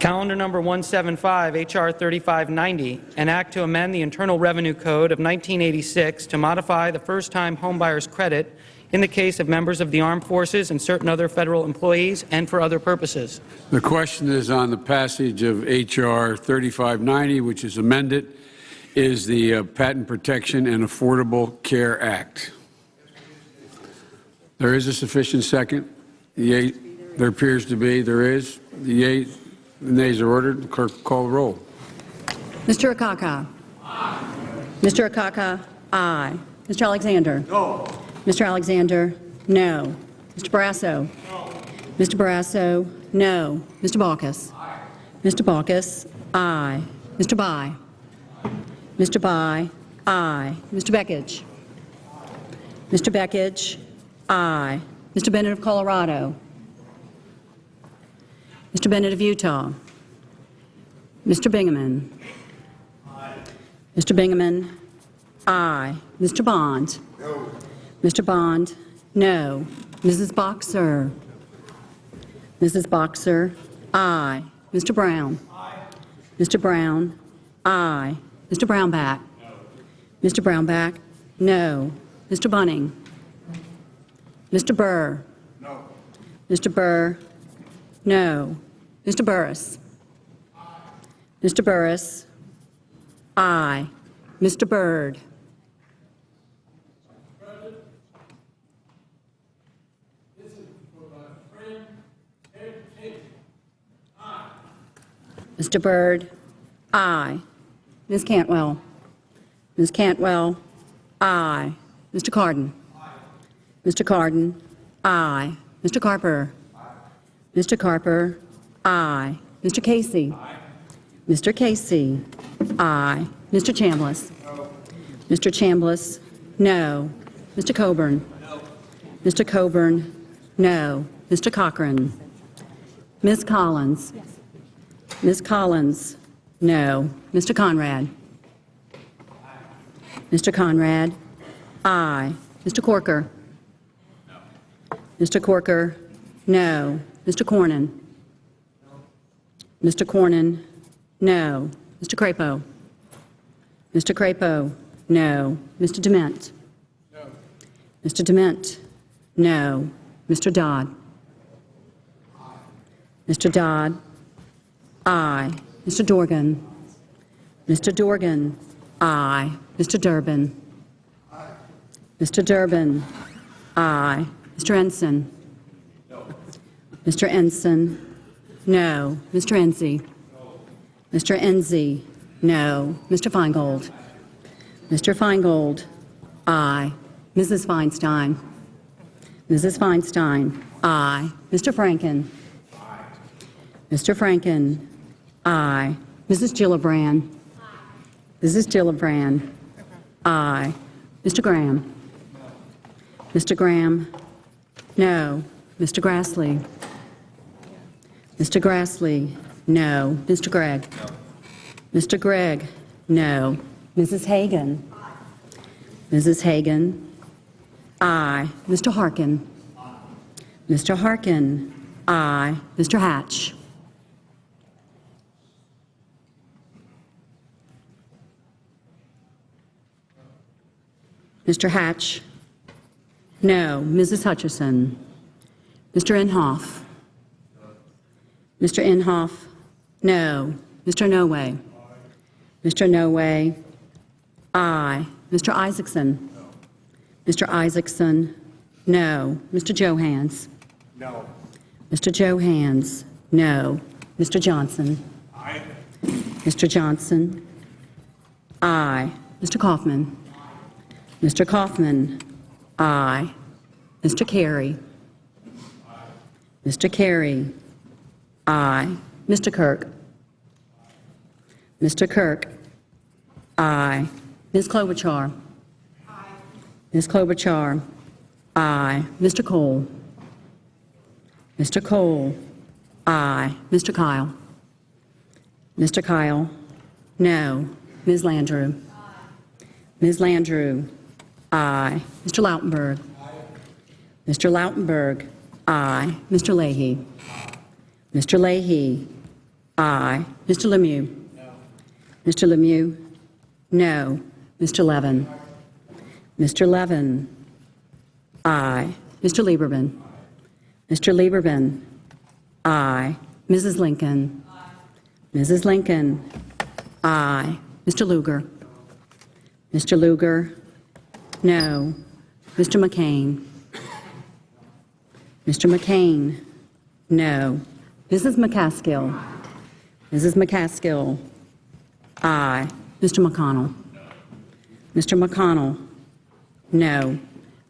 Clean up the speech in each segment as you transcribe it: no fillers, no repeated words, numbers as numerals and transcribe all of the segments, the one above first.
Calendar number 175, H.R. 3590, an act to amend the Internal Revenue Code of 1986 to modify the first-time homebuyer's credit in the case of members of the armed forces and certain other federal employees and for other purposes. The question is on the passage of H.R. 3590, which is amended, is the Patent Protection and Affordable Care Act. There is a sufficient second. There appears to be. There is. The nays are ordered. The clerk will call the roll. Mr. Akaka? Aye. Mr. Akaka? Aye. Mr. Alexander? No. Mr. Alexander? No. Mr. Barrasso? No. Mr. Barrasso? No. Mr. Baucus? Aye. Mr. Baucus? Aye. Mr. Bai? Mr. Bai? Aye. Mr. Beckidge? Mr. Beckidge? Aye. Mr. Bennett of Colorado? Mr. Bennett of Utah? Mr. Bingaman? Aye. Mr. Bingaman? Aye. Mr. Bond? No. Mr. Bond? No. Mrs. Boxer? Mrs. Boxer? Aye. Mr. Brown? Aye. Mr. Brown? Aye. Mr. Brownback? No. Mr. Brownback? No. Mr. Bunning? Mr. Burr? No. Mr. Burr? No. Mr. Burris? Mr. Burris? Aye. Mr. Byrd? Mr. Byrd? Aye. Ms. Cantwell? Ms. Cantwell? Aye. Mr. Cardin? Mr. Cardin? Aye. Mr. Carper? Mr. Carper? Aye. Mr. Casey? Mr. Casey? Aye. Mr. Chambliss? Mr. Chambliss? No. Mr. Coburn? Mr. Coburn? No. Mr. Cochran? Ms. Collins? Ms. Collins? No. Mr. Conrad? Mr. Conrad? Aye. Mr. Corker? Mr. Corker? No. Mr. Cornyn? Mr. Cornyn? No. Mr. Crapo? Mr. Crapo? No. Mr. Dement? No. Mr. Dement? No. Mr. Dodd? Mr. Dodd? Aye. Mr. Dorgan? Mr. Dorgan? Aye. Mr. Durbin? Mr. Durbin? Aye. Mr. Ensign? Mr. Ensign? No. Mr. Enzi? Mr. Enzi? No. Mr. Feingold? Mr. Feingold? Aye. Mrs. Feinstein? Mrs. Feinstein? Aye. Mr. Franken? Mr. Franken? Aye. Mrs. Gillibrand? Mrs. Gillibrand? Aye. Mr. Graham? Mr. Graham? No. Mr. Grassley? Mr. Grassley? No. Mr. Gregg? Mr. Gregg? No. Mrs. Hagan? Mrs. Hagan? Aye. Mr. Harkin? Mr. Harkin? Aye. Mr. Hatch? Mr. Hatch? No. Mrs. Hutchison? Mr. Inhofe? Mr. Inhofe? No. Mr. Noway? Mr. Noway? Aye. Mr. Isaacson? Mr. Isaacson? No. Mr. Johans? No. Mr. Johans? No. Mr. Johnson? Aye. Mr. Johnson? Aye. Mr. Kaufman? Mr. Kaufman? Aye. Mr. Carey? Mr. Carey? Aye. Mr. Kirk? Mr. Kirk? Aye. Ms. Klobuchar? Aye. Ms. Klobuchar? Aye. Mr. Cole? Mr. Cole? Aye. Mr. Kyle? Mr. Kyle? No. Ms. Landrieu? Ms. Landrieu? Aye. Mr. Lautenberg? Mr. Lautenberg? Aye. Mr. Leahy? Mr. Leahy? Aye. Mr. Lemieux? No. Mr. Lemieux? No. Mr. Levin? Mr. Levin? Aye. Mr. Lieberman? Mr. Lieberman? Aye. Mrs. Lincoln? Mrs. Lincoln? Aye. Mr. Lugar? Mr. Lugar? No. Mr. McCain? Mr. McCain? No. Mrs. McCaskill? Mrs. McCaskill? Aye. Mr. McConnell? Mr. McConnell? No.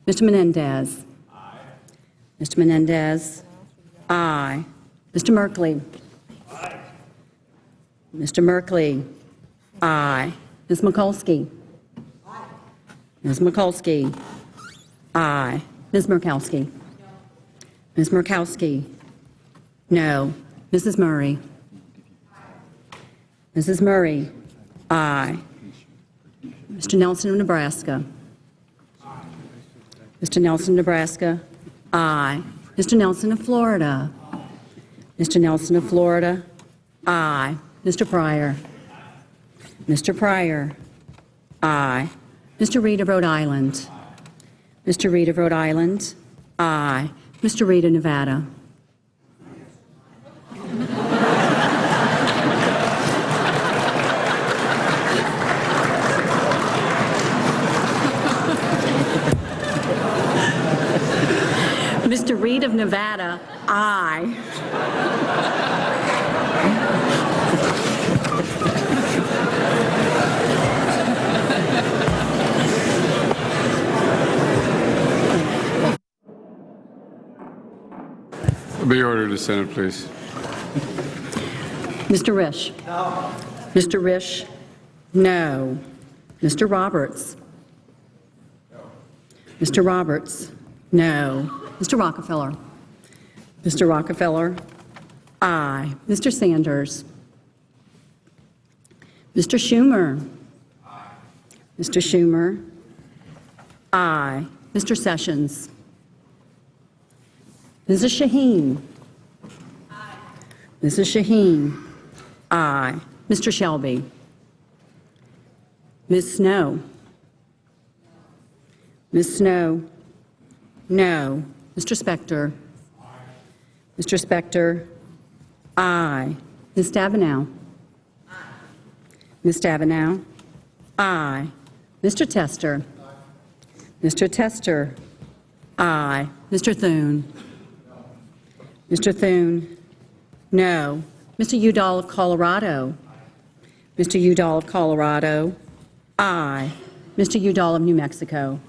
Mr. Menendez? Aye. Mr. Menendez? Aye. Mr. Merkley? Aye. Mr. Merkley? Aye. Ms. Mikulski? Aye. Ms. Mikulski? Aye. Ms. Murkowski? Ms. Murkowski? No. Mrs. Murray? Mrs. Murray? Aye. Mr. Nelson of Nebraska? Mr. Nelson, Nebraska? Aye. Mr. Nelson of Florida? Mr. Nelson of Florida? Aye. Mr. Pryor? Mr. Pryor? Aye. Mr. Reed of Rhode Island? Mr. Reed of Rhode Island? Aye. Mr. Reed of Nevada? Mr. Reed of Nevada, aye. Be ordered to Senate, please. Mr. Risch? No. Mr. Risch? No. Mr. Roberts? No. Mr. Roberts? No. Mr. Rockefeller? Mr. Rockefeller? Aye. Mr. Sanders? Mr. Schumer? Aye. Mr. Schumer? Aye. Mr. Sessions? Mrs. Shaheen? Aye. Mrs. Shaheen? Aye. Mr. Shelby? Ms. Snow? Ms. Snow? No. Mr. Spector? Aye. Mr. Spector? Aye. Ms. Stabenow? Aye. Ms. Stabenow? Aye. Mr. Tester? Aye. Mr. Tester? Aye. Mr. Thune? Mr. Thune? No. Mr. Udall of Colorado? Mr. Udall of Colorado? Aye. Mr. Udall of New Mexico?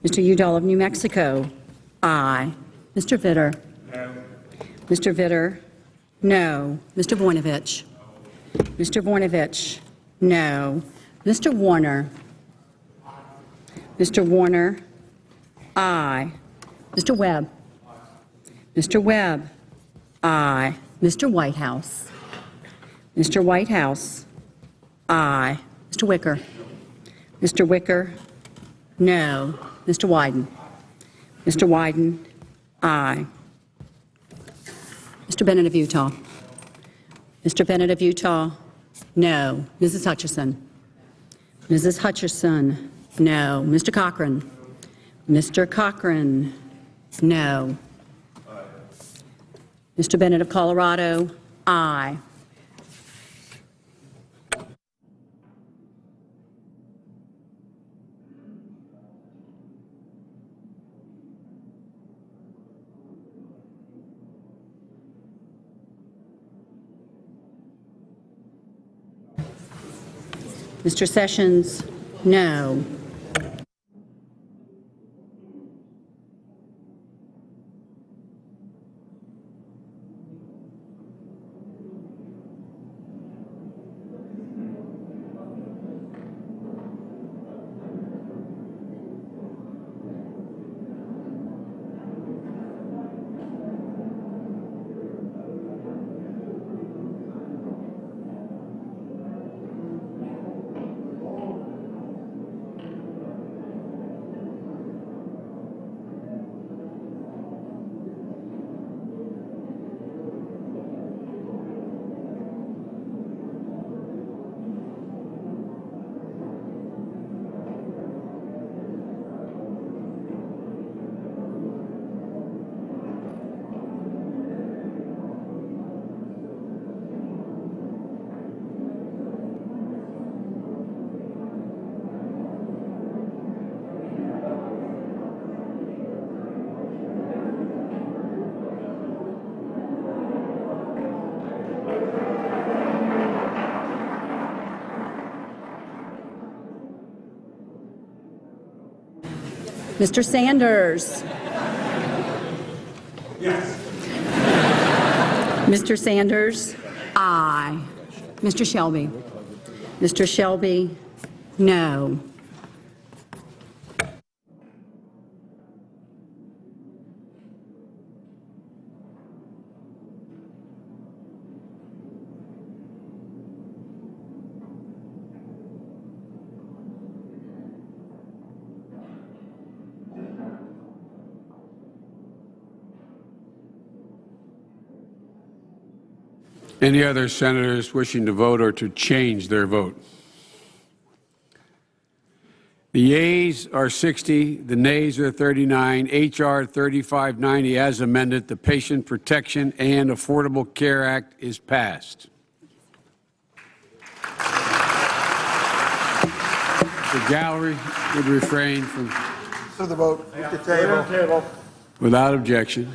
Mr. Udall of New Mexico? Aye. Mr. Vitter? No. Mr. Vitter? No. Mr. Voinovich? Mr. Voinovich? No. Mr. Warner? Mr. Warner? Aye. Mr. Webb? Mr. Webb? Aye. Mr. Whitehouse? Mr. Whitehouse? Aye. Mr. Wicker? Mr. Wicker? No. Mr. Wyden? Mr. Wyden? Aye. Mr. Bennett of Utah? Mr. Bennett of Utah? No. Mrs. Hutchison? Mrs. Hutchison? No. Mr. Cochran? Mr. Cochran? No. Mr. Bennett of Colorado? Aye. Mr. Sessions? No. Mr. Sanders? Yes. Mr. Sanders? Aye. Mr. Shelby? Mr. Shelby? No. Any other senators wishing to vote or to change their vote? The yeas are 60, the nays are 39. H.R. 3590 as amended, the Patient Protection and Affordable Care Act is passed. The gallery would refrain from, To the vote. Move the table. without objection.